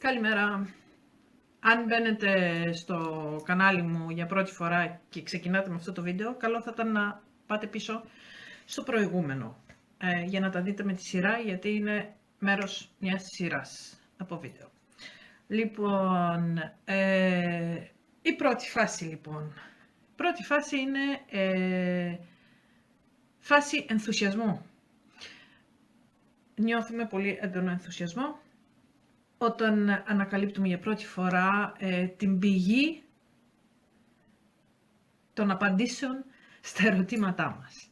Καλημέρα. Αν μπαίνετε στο κανάλι μου για πρώτη φορά και ξεκινάτε με αυτό το βίντεο, καλό θα ήταν να πάτε πίσω στο προηγούμενο για να τα δείτε με τη σειρά, γιατί είναι μέρος μιας σειράς από βίντεο. Λοιπόν, η πρώτη φάση λοιπόν. Η πρώτη φάση είναι φάση ενθουσιασμού. Νιώθουμε πολύ έντονο ενθουσιασμό όταν ανακαλύπτουμε για πρώτη φορά την πηγή των απαντήσεων στα ερωτήματά μας.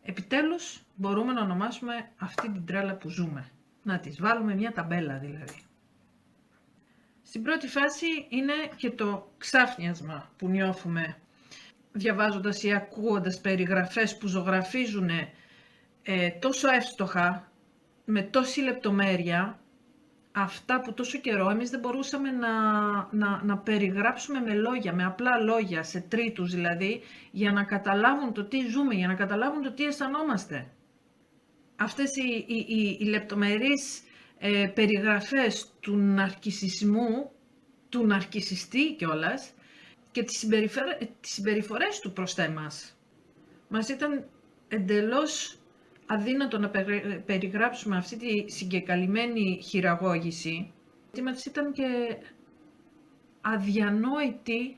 Επιτέλους μπορούμε να ονομάσουμε αυτή την τρέλα που ζούμε. Να της βάλουμε μια ταμπέλα δηλαδή. Στην πρώτη φάση είναι και το ξάφνιασμα που νιώθουμε διαβάζοντας ή ακούγοντας περιγραφές που ζωγραφίζουν τόσο εύστοχα, με τόση λεπτομέρεια, αυτά που τόσο καιρό εμείς δεν μπορούσαμε να περιγράψουμε με λόγια, με απλά λόγια, σε τρίτους δηλαδή, για να καταλάβουν το τι ζούμε, για να καταλάβουν το τι αισθανόμαστε. Αυτές οι λεπτομερείς περιγραφές του ναρκισσισμού, του ναρκισσιστή κιόλας, και τις συμπεριφορές του προς εμάς. Μας ήταν εντελώς αδύνατο να περιγράψουμε αυτή τη συγκεκαλυμμένη χειραγώγηση, γιατί μας ήταν και αδιανόητη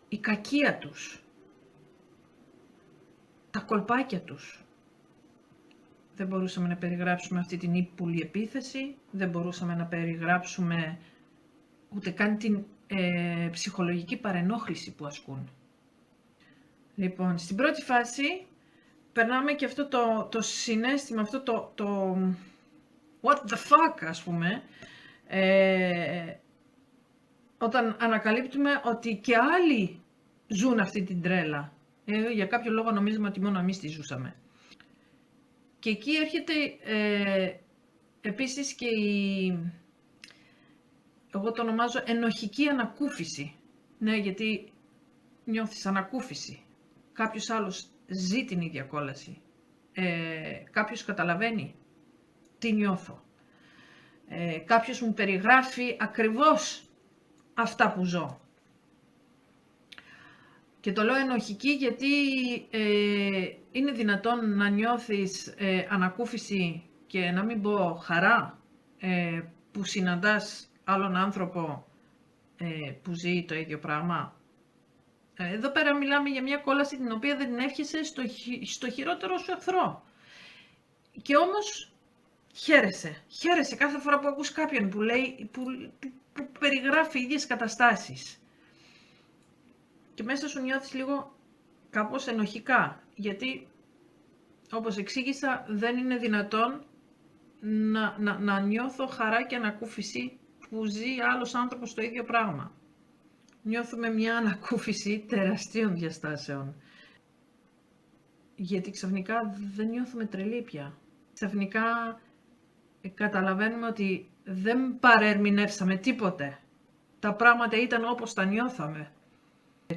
η κακία τους, τα κολπάκια τους. Δεν μπορούσαμε να περιγράψουμε αυτή την ύπουλη επίθεση, δεν μπορούσαμε να περιγράψουμε ούτε καν την ψυχολογική παρενόχληση που ασκούν. Λοιπόν, στην πρώτη φάση περνάμε και αυτό το συναίσθημα, αυτό το what the fuck, ας πούμε, όταν ανακαλύπτουμε ότι και άλλοι ζουν αυτή την τρέλα. Για κάποιο λόγο νομίζουμε ότι μόνο εμείς τη ζούσαμε. Και εκεί έρχεται επίσης και εγώ το ονομάζω ενοχική ανακούφιση. Ναι, γιατί νιώθεις ανακούφιση. Κάποιος άλλος ζει την ίδια κόλαση. Κάποιος καταλαβαίνει τι νιώθω. Κάποιος μου περιγράφει ακριβώς αυτά που ζω. Και το λέω ενοχική γιατί είναι δυνατόν να νιώθεις ανακούφιση και να μην πω χαρά που συναντάς άλλον άνθρωπο που ζει το ίδιο πράγμα. Εδώ πέρα μιλάμε για μια κόλαση την οποία δεν την εύχεσαι στο χειρότερο σου εχθρό. Και όμως χαίρεσαι κάθε φορά που ακούς κάποιον που λέει, που περιγράφει ίδιες καταστάσεις. Και μέσα σου νιώθεις λίγο κάπως ενοχικά, γιατί όπως εξήγησα δεν είναι δυνατόν να νιώθω χαρά και ανακούφιση που ζει άλλος άνθρωπος το ίδιο πράγμα. Νιώθουμε μια ανακούφιση τεραστίων διαστάσεων. Γιατί ξαφνικά δεν νιώθουμε τρελή πια. Ξαφνικά καταλαβαίνουμε ότι δεν παρερμηνεύσαμε τίποτε. Τα πράγματα ήταν όπως τα νιώθαμε.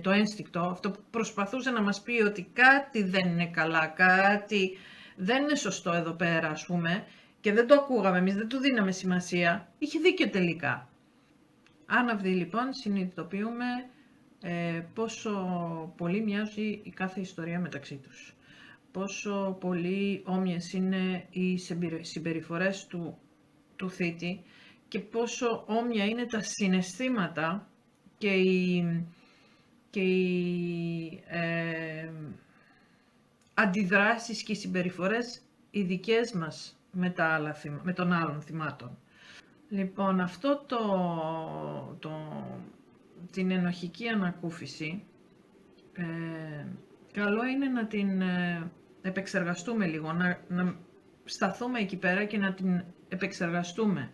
Το ένστικτο, αυτό που προσπαθούσε να μας πει ότι κάτι δεν είναι καλά, κάτι δεν είναι σωστό εδώ πέρα, ας πούμε, και δεν το ακούγαμε εμείς, δεν του δίναμε σημασία, είχε δίκιο τελικά. Άναυδοι λοιπόν συνειδητοποιούμε πόσο πολύ μοιάζει η κάθε ιστορία μεταξύ τους. Πόσο πολύ όμοιες είναι οι συμπεριφορές του θήτη και πόσο όμοια είναι τα συναισθήματα και οι αντιδράσεις και οι συμπεριφορές οι δικές μας με των άλλων θυμάτων. Λοιπόν, αυτό την ενοχική ανακούφιση, καλό είναι να την επεξεργαστούμε λίγο, να σταθούμε εκεί πέρα και να την επεξεργαστούμε.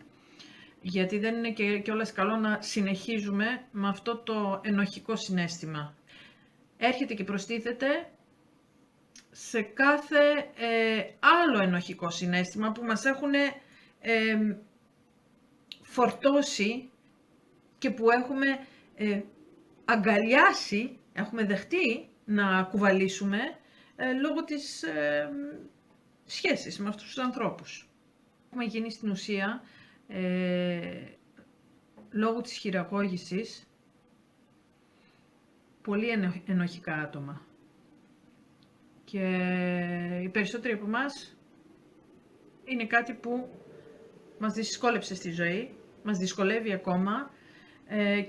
Γιατί δεν είναι και κιόλας καλό να συνεχίζουμε με αυτό το ενοχικό συναίσθημα. Έρχεται και προστίθεται σε κάθε άλλο ενοχικό συναίσθημα που μας έχουν φορτώσει και που έχουμε αγκαλιάσει, έχουμε δεχτεί να κουβαλήσουμε λόγω της σχέσεις με αυτούς τους ανθρώπους. Έχουμε γίνει στην ουσία, λόγω της χειραγώγησης, πολύ ενοχικά άτομα. Και οι περισσότεροι από εμάς είναι κάτι που μας δυσκόλεψε στη ζωή, μας δυσκολεύει ακόμα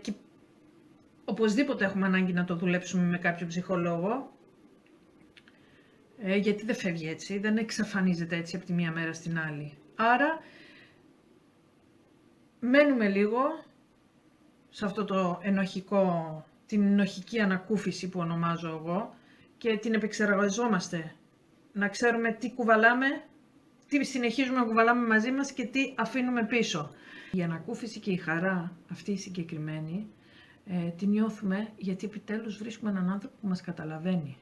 και οπωσδήποτε έχουμε ανάγκη να το δουλέψουμε με κάποιον ψυχολόγο, γιατί δεν φεύγει έτσι, δεν εξαφανίζεται έτσι από τη μία μέρα στην άλλη. Άρα μένουμε λίγο σε αυτό το ενοχικό, την ενοχική ανακούφιση που ονομάζω εγώ και την επεξεργαζόμαστε. Να ξέρουμε τι κουβαλάμε, τι συνεχίζουμε να κουβαλάμε μαζί μας και τι αφήνουμε πίσω. Η ανακούφιση και η χαρά αυτή η συγκεκριμένη τη νιώθουμε γιατί επιτέλους βρίσκουμε έναν άνθρωπο που μας καταλαβαίνει.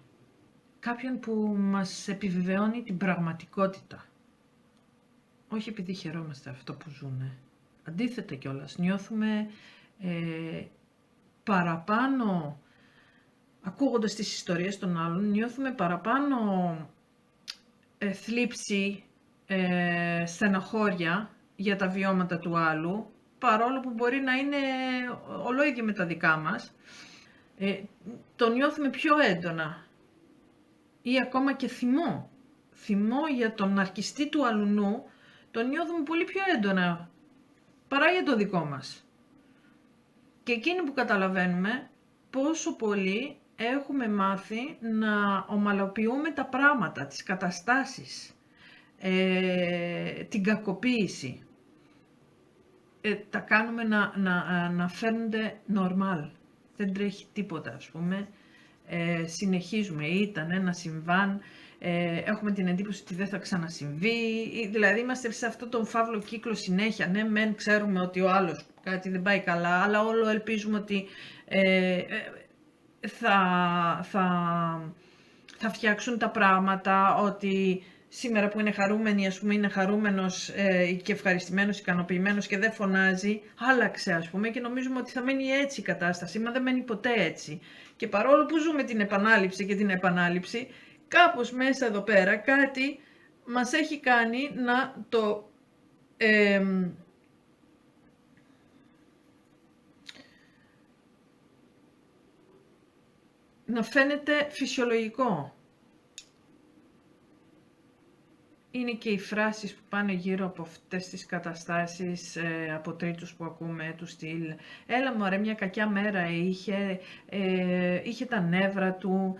Κάποιον που μας επιβεβαιώνει την πραγματικότητα. Όχι επειδή χαιρόμαστε αυτό που ζούμε. Αντίθετα κιόλας, νιώθουμε παραπάνω, ακούγοντας τις ιστορίες των άλλων, νιώθουμε παραπάνω θλίψη, στεναχώρια για τα βιώματα του άλλου, παρόλο που μπορεί να είναι ολόιδιο με τα δικά μας. Το νιώθουμε πιο έντονα ή ακόμα και θυμό. Θυμό για τον αρκιστή του αλουνού το νιώθουμε πολύ πιο έντονα παρά για το δικό μας. Και εκείνη που καταλαβαίνουμε πόσο πολύ έχουμε μάθει να ομαλοποιούμε τα πράγματα, τις καταστάσεις, την κακοποίηση. Τα κάνουμε να φαίνονται normal. Δεν τρέχει τίποτα, ας πούμε. Συνεχίζουμε, ήταν ένα συμβάν, έχουμε την εντύπωση ότι δεν θα ξανασυμβεί, δηλαδή είμαστε σε αυτό τον φαύλο κύκλο συνέχεια. Ναι, μεν ξέρουμε ότι ο άλλος κάτι δεν πάει καλά, αλλά όλο ελπίζουμε ότι θα φτιάξουν τα πράγματα, ότι σήμερα που είναι χαρούμενοι, ας πούμε, είναι χαρούμενος και ευχαριστημένος, ικανοποιημένος και δεν φωνάζει, άλλαξε, ας πούμε, και νομίζουμε ότι θα μένει έτσι η κατάσταση, μα δεν μένει ποτέ έτσι. Και παρόλο που ζούμε την επανάληψη και την επανάληψη, κάπως μέσα εδώ πέρα κάτι μας έχει κάνει να το να φαίνεται φυσιολογικό. Είναι και οι φράσεις που πάνε γύρω από αυτές τις καταστάσεις, από τρίτους που ακούμε, του στυλ «Έλα μωρέ, μια κακιά μέρα είχε τα νεύρα του,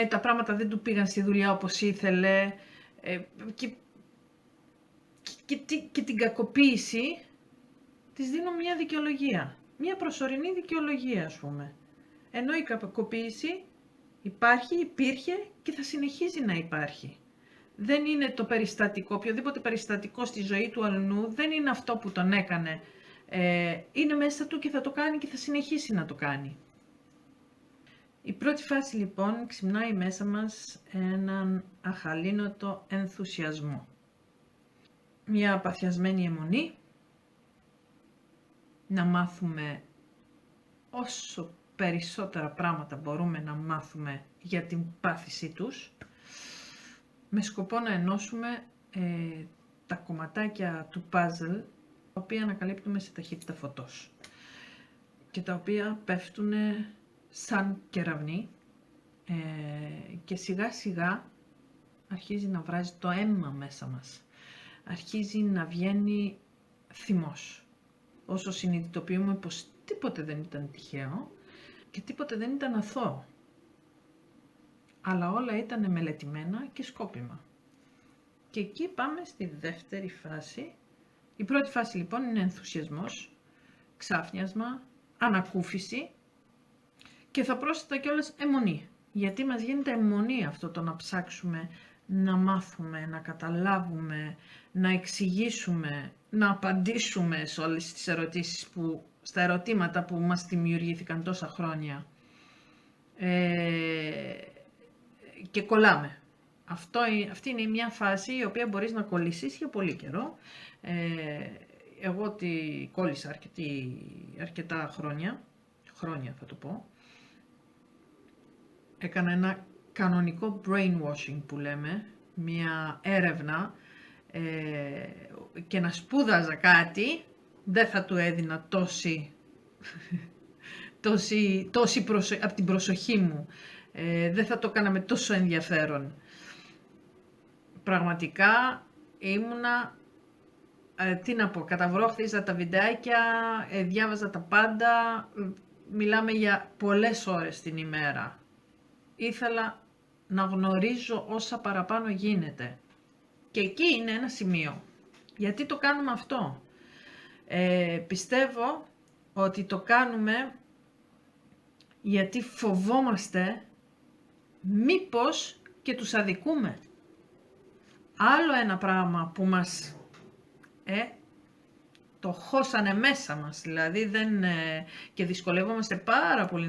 τα πράγματα δεν του πήγαν στη δουλειά όπως ήθελε» και την κακοποίηση της δίνω μια δικαιολογία, μια προσωρινή δικαιολογία, ας πούμε. Ενώ η κακοποίηση υπάρχει, υπήρχε και θα συνεχίζει να υπάρχει. Δεν είναι το περιστατικό, οποιοδήποτε περιστατικό στη ζωή του αλλού δεν είναι αυτό που τον έκανε. Είναι μέσα του και θα το κάνει και θα συνεχίσει να το κάνει. Η πρώτη φάση λοιπόν ξυπνάει μέσα μας έναν αχαλήνοτο ενθουσιασμό. Μια παθιασμένη αιμονή, να μάθουμε όσο περισσότερα πράγματα μπορούμε να μάθουμε για την πάθησή τους, με σκοπό να ενώσουμε τα κομματάκια του puzzle, τα οποία ανακαλύπτουμε σε ταχύτητα φωτός και τα οποία πέφτουν σαν κεραυνοί και σιγά σιγά αρχίζει να βράζει το αίμα μέσα μας, αρχίζει να βγαίνει θυμός, όσο συνειδητοποιούμε πως τίποτε δεν ήταν τυχαίο και τίποτε δεν ήταν αθώο, αλλά όλα ήταν μελετημένα και σκόπιμα. Και εκεί πάμε στη δεύτερη φάση. Η πρώτη φάση λοιπόν είναι ενθουσιασμός, ξάφνιασμα, ανακούφιση και θα πρόσθετα κιόλας αιμονή. Γιατί μας γίνεται αιμονή αυτό το να ψάξουμε, να μάθουμε, να καταλάβουμε, να εξηγήσουμε, να απαντήσουμε σε όλες τις ερωτήσεις στα ερωτήματα που μας δημιουργήθηκαν τόσα χρόνια. Και κολλάμε. Αυτή είναι μια φάση η οποία μπορείς να κολλήσεις για πολύ καιρό. Εγώ τη κόλλησα αρκετά χρόνια θα το πω. Έκανα ένα κανονικό brainwashing που λέμε, μια έρευνα και να σπούδαζα κάτι, δεν θα του έδινα από την προσοχή μου. Δεν θα το έκανα με τόσο ενδιαφέρον. Πραγματικά ήμουνα, τι να πω, καταβρόχθιζα τα βιντεάκια, διάβαζα τα πάντα, μιλάμε για πολλές ώρες την ημέρα. Ήθελα να γνωρίζω όσα παραπάνω γίνεται. Και εκεί είναι ένα σημείο. Γιατί το κάνουμε αυτό? Πιστεύω ότι το κάνουμε γιατί φοβόμαστε μήπως και τους αδικούμε. Άλλο ένα πράγμα που μας το χώσανε μέσα μας, δηλαδή και δυσκολεύομαστε πάρα πολύ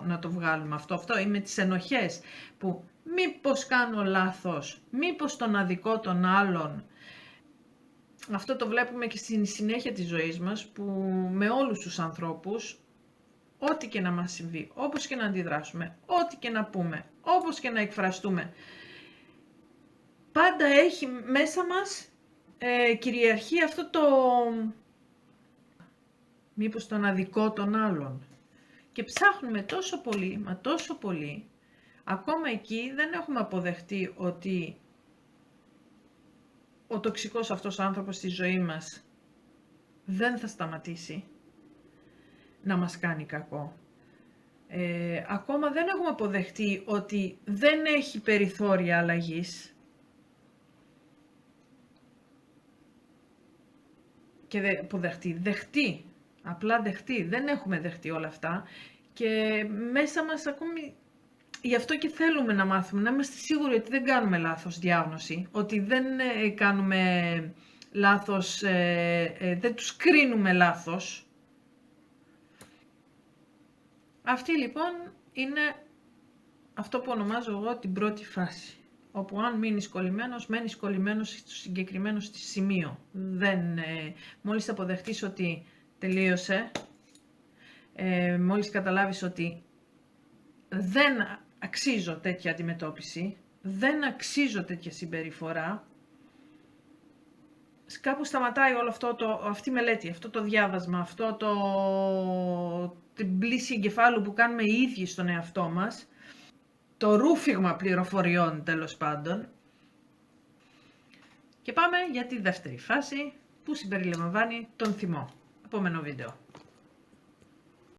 να το βγάλουμε αυτό ή με τις ενοχές που μήπως κάνω λάθος, μήπως τον αδικό των άλλων. Αυτό το βλέπουμε και στην συνέχεια της ζωής μας, που με όλους τους ανθρώπους, ό,τι και να μας συμβεί, όπως και να αντιδράσουμε, ό,τι και να πούμε, όπως και να εκφραστούμε, πάντα έχει μέσα μας κυριαρχεί αυτό το μήπως τον αδικό των άλλων. Και ψάχνουμε τόσο πολύ, μα τόσο πολύ, ακόμα εκεί δεν έχουμε αποδεχτεί ότι ο τοξικός αυτός άνθρωπος στη ζωή μας δεν θα σταματήσει να μας κάνει κακό. Ακόμα δεν έχουμε αποδεχτεί ότι δεν έχει περιθώρια αλλαγής και δεχτεί, απλά δεχτεί, δεν έχουμε δεχτεί όλα αυτά και μέσα μας ακόμη, γι' αυτό και θέλουμε να μάθουμε, να είμαστε σίγουροι ότι δεν κάνουμε λάθος διάγνωση, ότι δεν κάνουμε λάθος, δεν τους κρίνουμε λάθος. Αυτή λοιπόν είναι αυτό που ονομάζω εγώ την πρώτη φάση, όπου αν μένεις κολλημένος στο συγκεκριμένο σημείο. Μόλις αποδεχτείς ότι τελείωσε, μόλις καταλάβεις ότι δεν αξίζω τέτοια αντιμετώπιση, δεν αξίζω τέτοια συμπεριφορά, κάπου σταματάει όλο αυτή η μελέτη, αυτό το διάβασμα, την πλήση εγκεφάλου που κάνουμε οι ίδιοι στον εαυτό μας, το ρούφιγμα πληροφοριών τέλος πάντων. Και πάμε για τη δεύτερη φάση που συμπεριλαμβάνει τον θυμό. Επόμενο βίντεο.